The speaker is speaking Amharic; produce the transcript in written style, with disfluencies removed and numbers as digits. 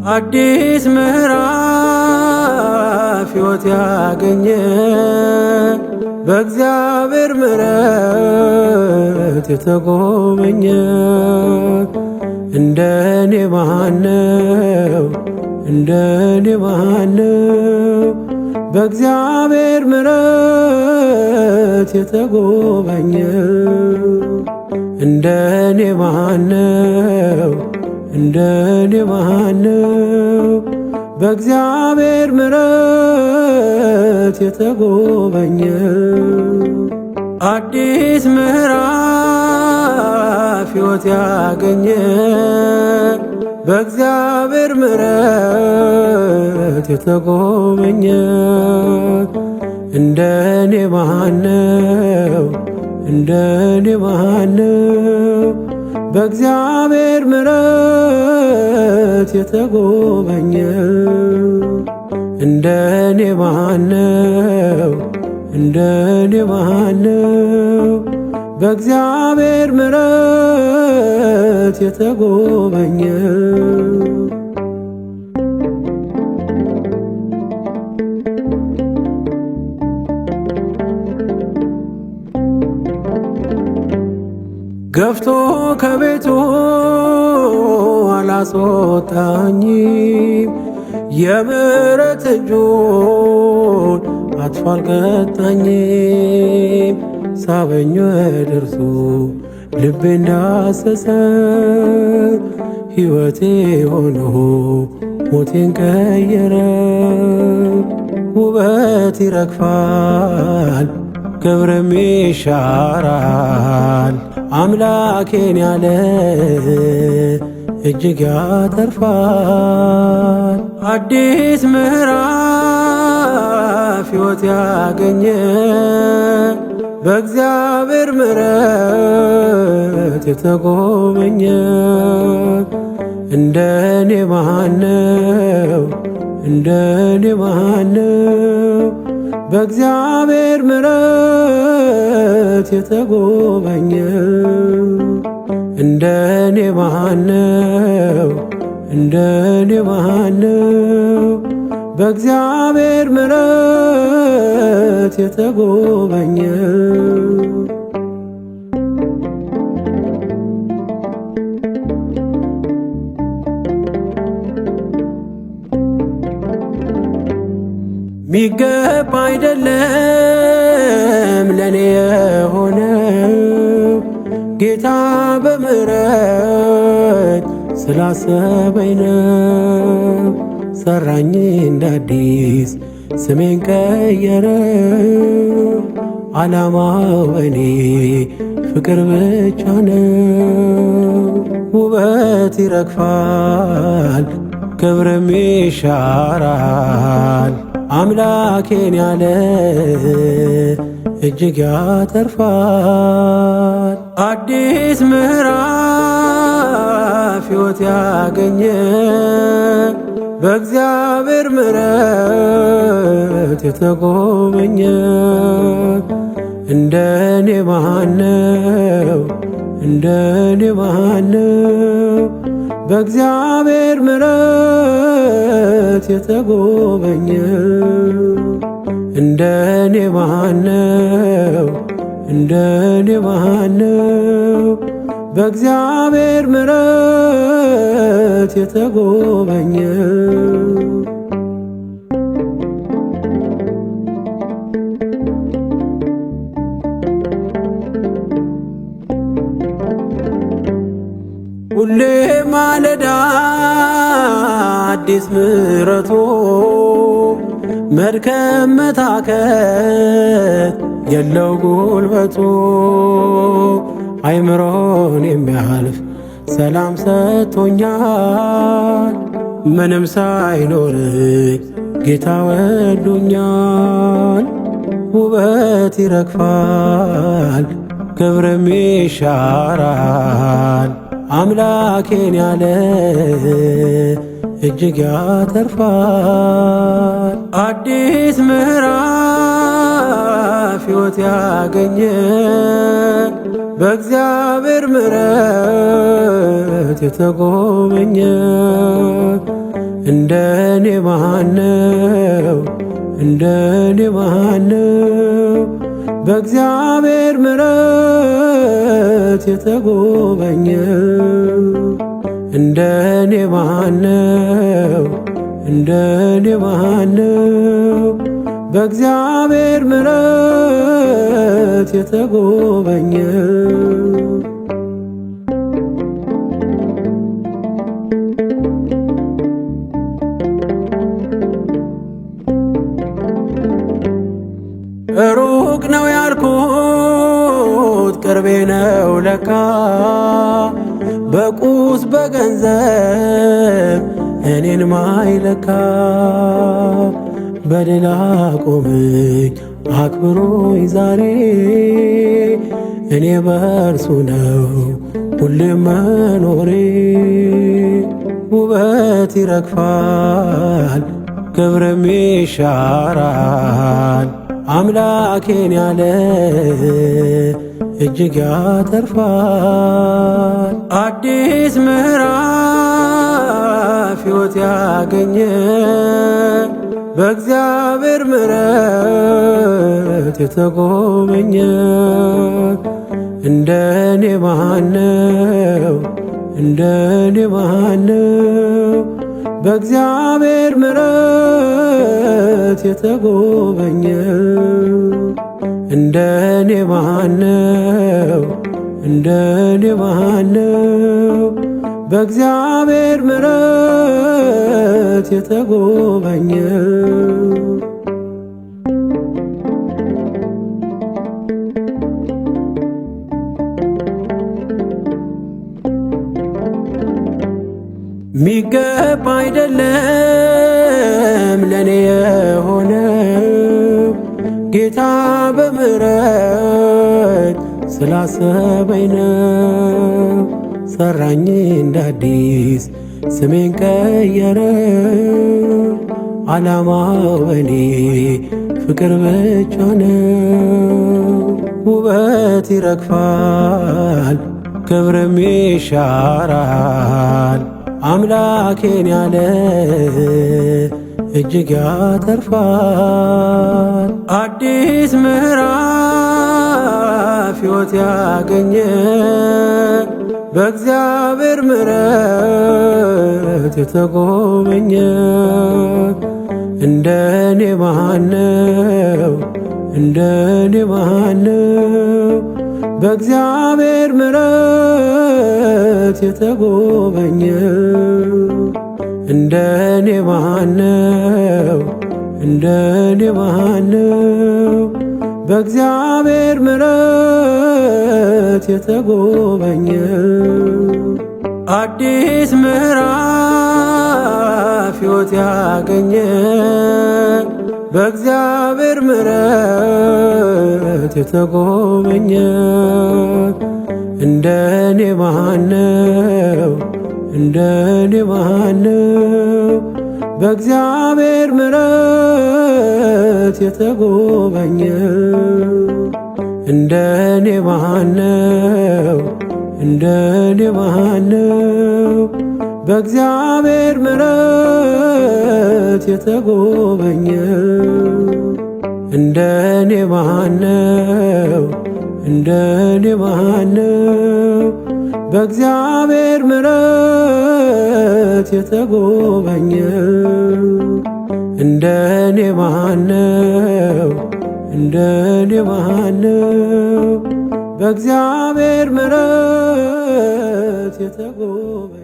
አዲስ ምዕራፍ ሕይወት ያገኘ በእግዚአብሔር ምሕረት የተጎበኘ እንደኔ ማነው እንደኔ ማነው በእግዚአብሔር ምሕረት የተጎበኘ እንደኔ ማነው እንደኔ ማነው በእግዚአብሔር ምሕረት የተጎበኘ አዲስ ምዕራፍ ሕይወት ያገኘ በእግዚአብሔር ምሕረት የተጎበኘ እንደኔ ማነው እንደኔ ማነው በእግዚአብሔር ምሕረት የተጎበኘ እንደኔ ማነው እንደኔ ማነው በእግዚአብሔር ምሕረት የተጎበኘ ገፍቶ ከቤቱ አላስወጣኝም የምሕረት እጁን አጥፎ አልቀጣኝም ሳበኝ ወደ እርሱ ልቤ እንዳሰሰ ሕይወቴ ሆኖ ሞቴን ቀየረ ውበት ይረግፋል ክብርም ይሻራል አምላኬን ያለ እጅግ ያተርፋል አዲስ ምዕራፍ ሕይወት ያገኘ በእግዚአብሔር ምሕረት የተጎበኘ እንደኔ ማነው እንደኔ ማነው በእግዚአብሔር ምሕረት የተጎበኘ እንደኔ ማነው እንደኔ ማነው በእግዚአብሔር ምሕረት የተጎበኘ ሚገባ አይደለም ለኔ የሆነው ጌታ በምሕረት ስላሰበኝ ነው ሰራኝ እንዳዲስ ስሜን ቀየረ ዓላማው በኔ ፍቅር ብቻ ነው ውበት ይረግፋል ክብርም ይሻራል አምላኬን ያለ እጅግ ያተርፋል አዲስ ምዕራፍ ሕይወት ያገኘ በእግዚአብሔር ምሕረት የተጎበኘ እንደኔ ማነው እንደኔ ማነው በእግዚአብሔር ምሕረት የተጎበኘ እንደኔ ማነው እንደኔ ማነው በእግዚአብሔር ምሕረት የተጎበኘ ሁሌ ማለዳ አዲስ ምሕረቱ መድከም መታከት የለው ጉልበቱ አይምሮን የሚያልፍ ሰላም ሰጥቶኛል ምንም ሳይኖርኝ ጌታ ወዶኛል ውበት ይረግፋል ክብርም ይሻራል አምላኬን ያለ እጅግ ያተርፋል አዲስ ምዕራፍ ሕይወት ያገኘ በእግዚአብሔር ምሕረት የተጎበኘ እንደኔ ማነው እንደኔ ማነው በእግዚአብሔር ምሕረት የተጎበኘው? እንደኔ ማነው እንደኔ ማነው በእግዚአብሔር ምሕረት የተጎበኘው? ሩቅ ነው ያልኩት ቅርቤ ነው ለካ፣ በቁስ በገንዘብ እኔን ማይለካ። በሌላ ቆመኝ አክብሮኝ ዛሬ፣ እኔ በእርሱ ነው ሁሌም መኖሬ። ውበት ይረግፋል ክብርም ይሻራል፣ አምላኬን ያለ እጅግ ያተርፋል። አዲስ ምዕራፍ ሕይወት ያገኘ በእግዚአብሔር ምሕረት የተጎበኘ። እንደኔ ማነው እንደኔ ማነው በእግዚአብሔር ምሕረት የተጎበኘው? እንደኔ ማነው እንደኔ ማነው በእግዚአብሔር ምሕረት የተጎበኘው? ሚገባ አይደለም ለኔ የሆነው፣ ጌታ በምሕረት ስላሰበኝ ነው። ሰራኝ እንዳዲስ ስሜን ቀየረ፣ ዓላማው በኔ ፍቅር ብቻ ነው። ውበት ይረግፋል ክብርም ይሻራል፣ አምላኬን ያለ እጅግ ያተርፋል። አዲስ ምዕራፍ ሕይወት ያገኘ በእግዚአብሔር ምሕረት የተጎበኘ። እንደኔ ማነው እንደኔ ማነው በእግዚአብሔር ምሕረት የተጎበኘው? እንደኔ ማነው እንደኔ ማነው በእግዚአብሔር ምሕረት የተጎበኘው? አዲስ ምዕራፍ ሕይወት ያገኘ በእግዚአብሔር ምሕረት የተጎበኘ። እንደኔ ማነው እንደኔ ማነው በእግዚአብሔር ምሕረት የተጎበኘው? እንደኔ ማነው እንደኔ ማነው በእግዚአብሔር ምሕረት የተጎበኘው? እንደኔ ማነው እንደኔ ማነው በእግዚአብሔር ምሕረት የተጎበኘው? እንደኔ ማነው እንደኔ ማነው በእግዚአብሔር ምሕረት የተጎበኘው?